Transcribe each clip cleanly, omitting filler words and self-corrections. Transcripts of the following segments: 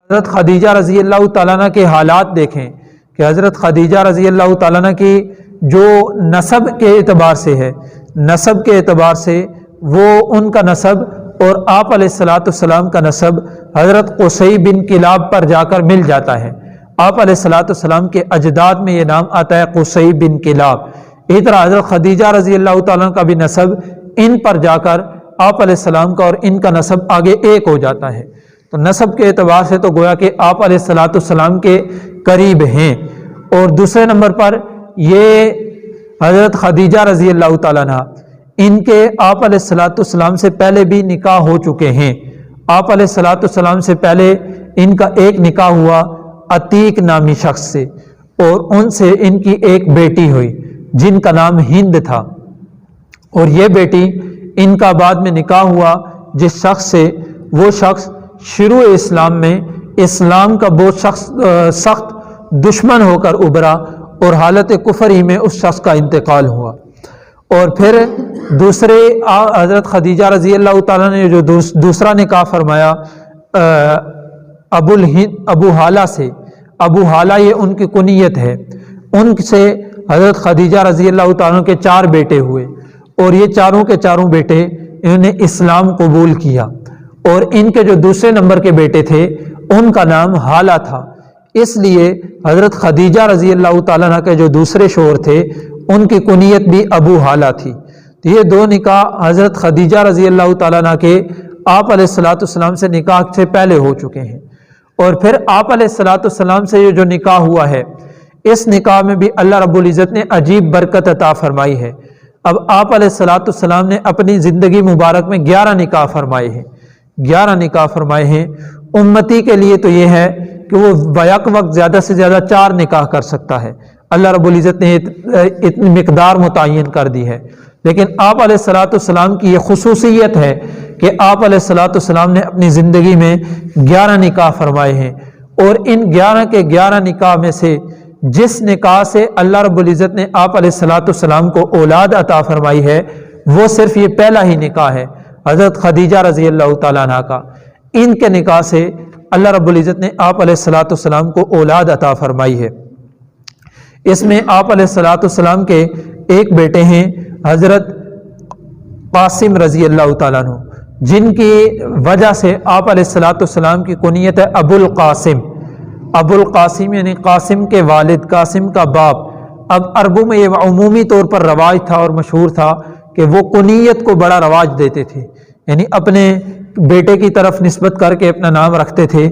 حضرت خدیجہ رضی اللہ تعالیٰ عنہ کے حالات دیکھیں کہ حضرت خدیجہ رضی اللہ تعالیٰ عنہ کی جو نسب کے اعتبار سے ہے، نسب کے اعتبار سے وہ ان کا نسب اور آپ علیہ الصلاۃ والسلام کا نسب حضرت قصی بن کلاب پر جا کر مل جاتا ہے۔ آپ علیہ الصلاۃ والسلام کے اجداد میں یہ نام آتا ہے قصی بن کلاب۔ اسی طرح حضرت خدیجہ رضی اللہ تعالیٰ عنہ کا بھی نسب ان پر جا کر آپ علیہ السلام کا اور ان کا نسب آگے ایک ہو جاتا ہے۔ تو نسب کے اعتبار سے تو گویا کہ آپ علیہ الصلاۃ والسلام کے قریب ہیں۔ اور دوسرے نمبر پر یہ حضرت خدیجہ رضی اللہ تعالیٰ عنہ، ان کے آپ علیہ الصلاۃ والسلام سے پہلے بھی نکاح ہو چکے ہیں۔ آپ علیہ الصلاۃ والسلام سے پہلے ان کا ایک نکاح ہوا عتیق نامی شخص سے، اور ان سے ان کی ایک بیٹی ہوئی جن کا نام ہند تھا، اور یہ بیٹی ان کا بعد میں نکاح ہوا جس شخص سے، وہ شخص شروع اسلام میں اسلام کا بہت سخت دشمن ہو کر ابھرا، اور حالت کفر ہی میں اس شخص کا انتقال ہوا۔ اور پھر دوسرے حضرت خدیجہ رضی اللہ تعالیٰ نے جو دوسرا نکاح فرمایا ابو حالہ سے، ابو حالہ یہ ان کی کنیت ہے، ان سے حضرت خدیجہ رضی اللہ تعالیٰ کے 4 بیٹے ہوئے، اور یہ چاروں کے چاروں بیٹے انہوں نے اسلام قبول کیا۔ اور ان کے جو دوسرے نمبر کے بیٹے تھے ان کا نام حالہ تھا، اس لیے حضرت خدیجہ رضی اللہ تعالیٰ عنہ کے جو دوسرے شوہر تھے ان کی کنیت بھی ابو حالہ تھی۔ تو یہ 2 نکاح حضرت خدیجہ رضی اللہ تعالیٰ عنہ کے آپ علیہ الصلاۃ والسلام سے نکاح سے پہلے ہو چکے ہیں۔ اور پھر آپ علیہ الصلاۃ والسلام سے یہ جو نکاح ہوا ہے، اس نکاح میں بھی اللہ رب العزت نے عجیب برکت عطا فرمائی ہے۔ اب آپ علیہ الصلاۃ والسلام نے اپنی زندگی مبارک میں 11 نکاح فرمائے ہیں، 11 نکاح فرمائے ہیں۔ امتی کے لیے تو یہ ہے کہ وہ بیک وقت زیادہ سے زیادہ 4 نکاح کر سکتا ہے، اللہ رب العزت نے اتنی مقدار متعین کر دی ہے۔ لیکن آپ علیہ الصلاۃ والسلام کی یہ خصوصیت ہے کہ آپ علیہ الصلاۃ والسلام نے اپنی زندگی میں 11 نکاح فرمائے ہیں، اور ان 11 کے 11 نکاح میں سے جس نکاح سے اللہ رب العزت نے آپ علیہ الصلاۃ والسلام کو اولاد عطا فرمائی ہے، وہ صرف یہ پہلا ہی نکاح ہے حضرت خدیجہ رضی اللہ تعالیٰ عنہ کا۔ ان کے نکاح سے اللہ رب العزت نے آپ علیہ الصلاۃ والسلام کو اولاد عطا فرمائی ہے۔ اس میں آپ علیہ الصلاۃ والسلام کے ایک بیٹے ہیں حضرت قاسم رضی اللہ تعالیٰ عنہ، جن کی وجہ سے آپ علیہ الصلاۃ والسلام کی کنیت ہے ابو القاسم۔ ابو القاسم یعنی قاسم کے والد، قاسم کا باپ۔ اب عربوں میں یہ عمومی طور پر رواج تھا اور مشہور تھا کہ وہ کنیت کو بڑا رواج دیتے تھے، یعنی اپنے بیٹے کی طرف نسبت کر کے اپنا نام رکھتے تھے،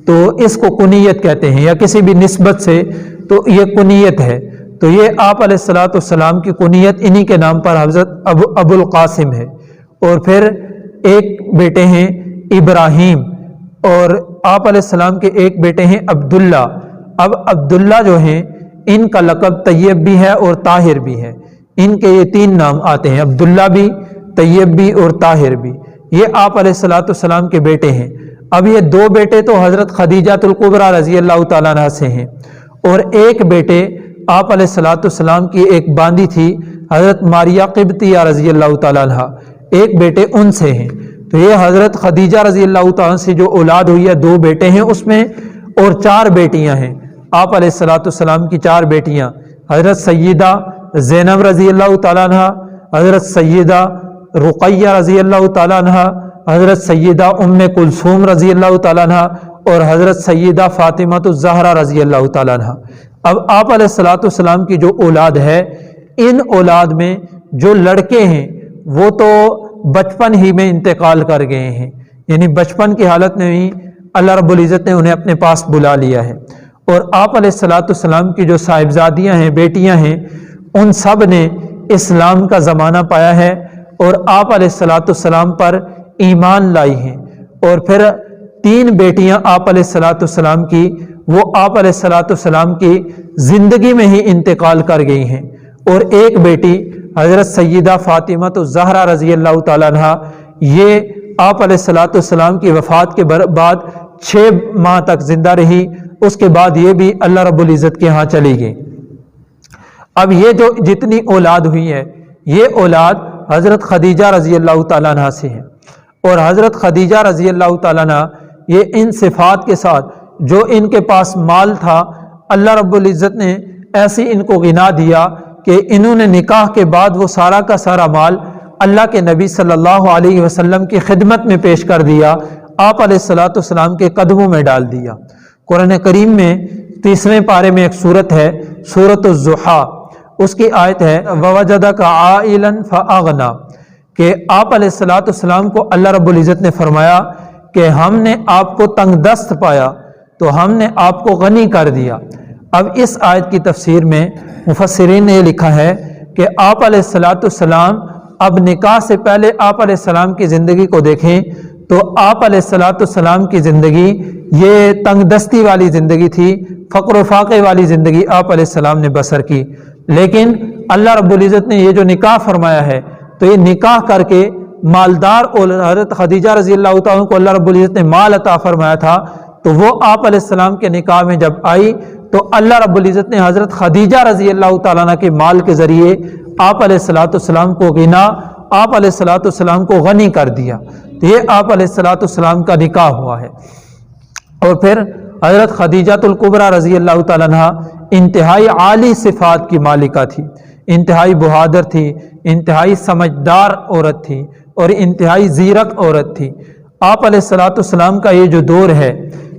تو اس کو کنیت کہتے ہیں، یا کسی بھی نسبت سے تو یہ کنیت ہے۔ تو یہ آپ علیہ الصلاۃ والسلام کی کنیت انہی کے نام پر حضرت ابو القاسم ہے۔ اور پھر ایک بیٹے ہیں ابراہیم، اور آپ علیہ السلام کے ایک بیٹے ہیں عبداللہ۔ اب عبداللہ جو ہیں ان کا لقب طیب بھی ہے اور طاہر بھی ہے، ان کے یہ 3 نام آتے ہیں، عبداللہ بھی، طیب بھی اور طاہر بھی۔ یہ آپ علیہ الصلاۃ والسلام کے بیٹے ہیں۔ اب یہ 2 بیٹے تو حضرت خدیجہ الکبریٰ رضی اللہ تعالیٰ عنہ سے ہیں، اور ایک بیٹے آپ علیہ الصلاۃ والسلام کی ایک باندی تھی حضرت ماریہ قبطیہ رضی اللہ تعالیٰ عنہ، ایک بیٹے ان سے ہیں۔ تو یہ حضرت خدیجہ رضی اللہ تعالیٰ سے جو اولاد ہوئی ہے 2 بیٹے ہیں اس میں، اور 4 بیٹیاں ہیں۔ آپ علیہ الصلاۃ والسلام کی 4 بیٹیاں، حضرت سیدہ زینب رضی اللہ تعالیٰ عنہ، حضرت سیدہ رقیہ رضی اللہ تعالیٰ عنہ، حضرت سیدہ ام کلثوم رضی اللہ تعالیٰ عنہ، اور حضرت سیدہ فاطمہ الزہرا رضی اللہ تعالیٰ عنہ۔ اب آپ علیہ الصلاۃ والسلام کی جو اولاد ہے، ان اولاد میں جو لڑکے ہیں وہ تو بچپن ہی میں انتقال کر گئے ہیں، یعنی بچپن کی حالت میں ہی اللہ رب العزت نے انہیں اپنے پاس بلا لیا ہے۔ اور آپ علیہ الصلاۃ والسلام کی جو صاحبزادیاں ہیں، بیٹیاں ہیں، ان سب نے اسلام کا زمانہ پایا ہے اور آپ علیہ الصلاۃ والسلام پر ایمان لائی ہیں۔ اور پھر 3 بیٹیاں آپ علیہ الصلاۃ والسلام کی، وہ آپ علیہ الصلاۃ والسلام کی زندگی میں ہی انتقال کر گئی ہیں، اور ایک بیٹی حضرت سیدہ فاطمہ الزہرا رضی اللہ تعالیٰ عنہ، یہ آپ علیہ الصلاۃ والسلام کی وفات کے بعد 6 ماہ تک زندہ رہی، اس کے بعد یہ بھی اللہ رب العزت کے ہاں چلی گئی۔ اب یہ جو جتنی اولاد ہوئی ہے، یہ اولاد حضرت خدیجہ رضی اللہ تعالیٰ عنہ سے ہے، اور حضرت خدیجہ رضی اللہ تعالیٰ عنہ یہ ان صفات کے ساتھ جو ان کے پاس مال تھا اللہ رب العزت نے ایسی ان کو غنا دیا کہ انہوں نے نکاح کے بعد وہ سارا کا سارا مال اللہ کے نبی صلی اللہ علیہ وسلم کی خدمت میں پیش کر دیا، آپ علیہ الصلوۃ والسلام کے قدموں میں ڈال دیا۔ قرآن کریم میں 30ویں پارے میں ایک سورت ہے، سورۃ الضحیٰ، اس کی آیت ہے وَوَجَدَكَ عَائِلًا فَأَغْنَىٰ، کہ آپ علیہ الصلوۃ والسلام کو اللہ رب العزت نے فرمایا کہ ہم نے آپ کو تنگ دست پایا تو ہم نے آپ کو غنی کر دیا۔ اب اس آیت کی تفسیر میں مفسرین نے یہ لکھا ہے کہ آپ علیہ الصلوۃ والسلام اب نکاح سے پہلے آپ علیہ السلام کی زندگی کو دیکھیں تو آپ علیہ الصلوۃ والسلام کی زندگی یہ تنگ دستی والی زندگی تھی، فقر و فاقے والی زندگی آپ علیہ السلام نے بسر کی، لیکن اللہ رب العزت نے یہ جو نکاح فرمایا ہے تو یہ نکاح کر کے مالدار، اور حضرت خدیجہ رضی اللہ تعالیٰ عنہ کو اللہ رب العزت نے مال عطا فرمایا تھا، تو وہ آپ علیہ السلام کے نکاح میں جب آئی تو اللہ رب العزت نے حضرت خدیجہ رضی اللہ تعالیٰ عنہ کے مال کے ذریعے آپ علیہ الصلوۃ والسلام کو غنا، آپ علیہ الصلوۃ والسلام کو غنی کر دیا۔ تو یہ آپ علیہ الصلوۃ والسلام کا نکاح ہوا ہے۔ اور پھر حضرت خدیجہ الکبریٰ رضی اللہ تعالیٰ عنہ انتہائی عالی صفات کی مالکہ تھی، انتہائی بہادر تھی، انتہائی سمجھدار عورت تھی اور انتہائی زیرک عورت تھی۔ آپ علیہ الصلوۃ والسلام کا یہ جو دور ہے،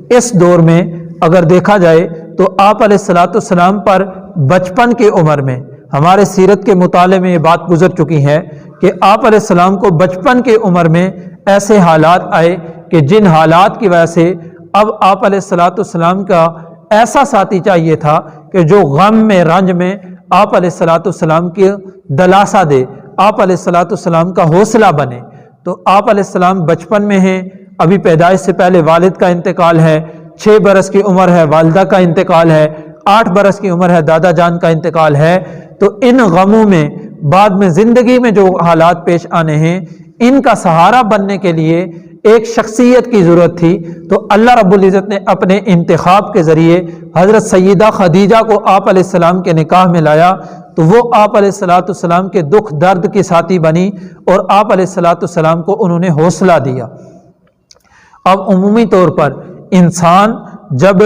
اس دور میں اگر دیکھا جائے تو آپ علیہ الصلوۃ والسلام پر بچپن کی عمر میں، ہمارے سیرت کے مطالعے میں یہ بات گزر چکی ہے کہ آپ علیہ السلام کو بچپن کی عمر میں ایسے حالات آئے کہ جن حالات کی وجہ سے اب آپ علیہ الصلوۃ والسلام کا ایسا ساتھی چاہیے تھا کہ جو غم میں، رنج میں آپ علیہ الصلوۃ والسلام کی دلاسا دے، آپ علیہ الصلوۃ والسلام کا حوصلہ بنے۔ تو آپ علیہ السلام بچپن میں ہیں، ابھی پیدائش سے پہلے والد کا انتقال ہے، 6 برس کی عمر ہے والدہ کا انتقال ہے، 8 برس کی عمر ہے دادا جان کا انتقال ہے۔ تو ان غموں میں بعد میں زندگی میں جو حالات پیش آنے ہیں، ان کا سہارا بننے کے لیے ایک شخصیت کی ضرورت تھی، تو اللہ رب العزت نے اپنے انتخاب کے ذریعے حضرت سیدہ خدیجہ کو آپ علیہ السلام کے نکاح میں لایا، تو وہ آپ علیہ الصلوۃ والسلام کے دکھ درد کی ساتھی بنی اور آپ علیہ الصلوۃ والسلام کو انہوں نے حوصلہ دیا۔ اب عمومی طور پر انسان جب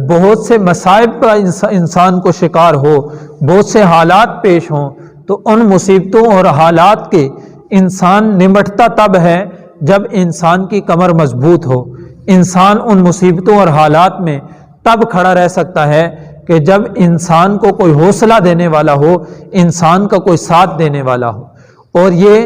بہت سے مصائب کا انسان کو شکار ہو، بہت سے حالات پیش ہوں، تو ان مصیبتوں اور حالات کے انسان نمٹتا تب ہے جب انسان کی کمر مضبوط ہو۔ انسان ان مصیبتوں اور حالات میں تب کھڑا رہ سکتا ہے کہ جب انسان کو کوئی حوصلہ دینے والا ہو، انسان کا کوئی ساتھ دینے والا ہو۔ اور یہ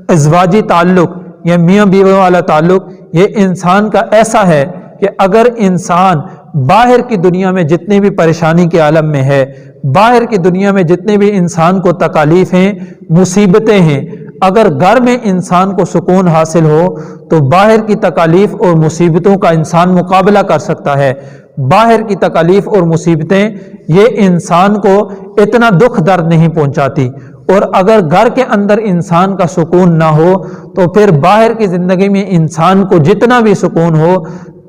ازواجی تعلق یا میاں بیوی والا تعلق یہ انسان کا ایسا ہے کہ اگر انسان باہر کی دنیا میں جتنی بھی پریشانی کے عالم میں ہے، باہر کی دنیا میں جتنے بھی انسان کو تکالیف ہیں، مصیبتیں ہیں، اگر گھر میں انسان کو سکون حاصل ہو تو باہر کی تکالیف اور مصیبتوں کا انسان مقابلہ کر سکتا ہے۔ باہر کی تکالیف اور مصیبتیں یہ انسان کو اتنا دکھ درد نہیں پہنچاتی، اور اگر گھر کے اندر انسان کا سکون نہ ہو تو پھر باہر کی زندگی میں انسان کو جتنا بھی سکون ہو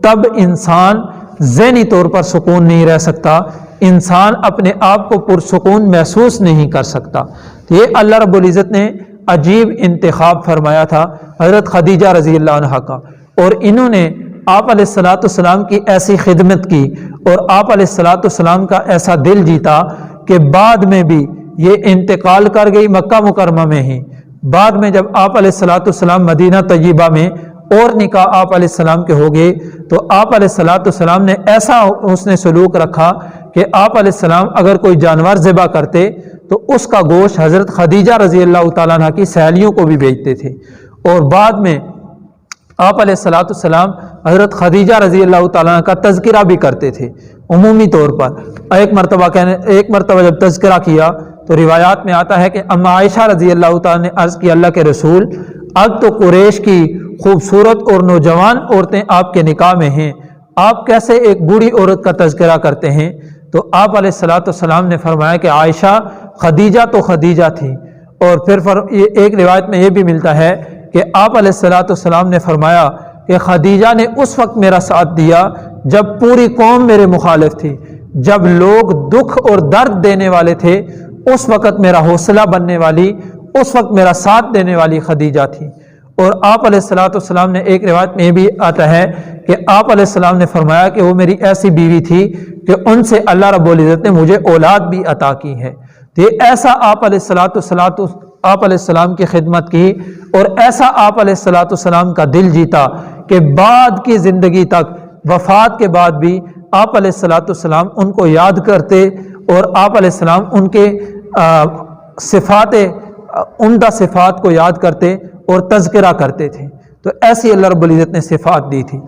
تب انسان ذہنی طور پر سکون نہیں رہ سکتا، انسان اپنے آپ کو پرسکون محسوس نہیں کر سکتا۔ یہ اللہ رب العزت نے عجیب انتخاب فرمایا تھا حضرت خدیجہ رضی اللہ عنہ کا، اور انہوں نے آپ علیہ الصلوۃ والسلام کی ایسی خدمت کی اور آپ علیہ الصلوۃ والسلام کا ایسا دل جیتا کہ بعد میں بھی یہ انتقال کر گئی مکہ مکرمہ میں ہی، بعد میں جب آپ علیہ الصلوۃ والسلام مدینہ طیبہ میں اور نکاح آپ علیہ السلام کے ہو گئے، تو آپ علیہ الصلوۃ والسلام نے ایسا حسن سلوک رکھا کہ آپ علیہ السلام اگر کوئی جانور ذبح کرتے تو اس کا گوشت حضرت خدیجہ رضی اللہ تعالیٰ عنہ کی سہیلیوں کو بھی بیچتے تھے، اور بعد میں آپ علیہ الصلوۃ والسلام حضرت خدیجہ رضی اللہ تعالیٰ عنہ کا تذکرہ بھی کرتے تھے عمومی طور پر۔ ایک مرتبہ جب تذکرہ کیا تو روایات میں آتا ہے کہ اما عائشہ رضی اللہ تعالیٰ نے عرض کی اللہ کے رسول، اب تو قریش کی خوبصورت اور نوجوان عورتیں آپ کے نکاح میں ہیں، آپ کیسے ایک بوڑھی عورت کا تذکرہ کرتے ہیں؟ تو آپ علیہ الصلوۃ والسلام نے فرمایا کہ عائشہ خدیجہ تو خدیجہ تھی۔ اور پھر ایک روایت میں یہ بھی ملتا ہے کہ آپ علیہ الصلوۃ والسلام نے فرمایا کہ خدیجہ نے اس وقت میرا ساتھ دیا جب پوری قوم میرے مخالف تھی، جب لوگ دکھ اور درد دینے والے تھے اس وقت میرا حوصلہ بننے والی، اس وقت میرا ساتھ دینے والی خدیجہ تھی۔ اور آپ علیہ الصلوۃ والسلام نے ایک روایت میں یہ بھی آتا ہے کہ آپ علیہ السلام نے فرمایا کہ وہ میری ایسی بیوی تھی کہ ان سے اللہ رب العزت نے مجھے اولاد بھی عطا کی ہے۔ تو یہ ایسا آپ علیہ السلام کی خدمت کی، اور ایسا آپ علیہ السلام کا دل جیتا کہ بعد کی زندگی تک، وفات کے بعد بھی آپ علیہ السلام ان کو یاد کرتے، اور آپ علیہ السلام ان کے عمدہ صفات کو یاد کرتے اور تذکرہ کرتے تھے۔ تو ایسی اللہ رب العزت نے صفات دی تھی۔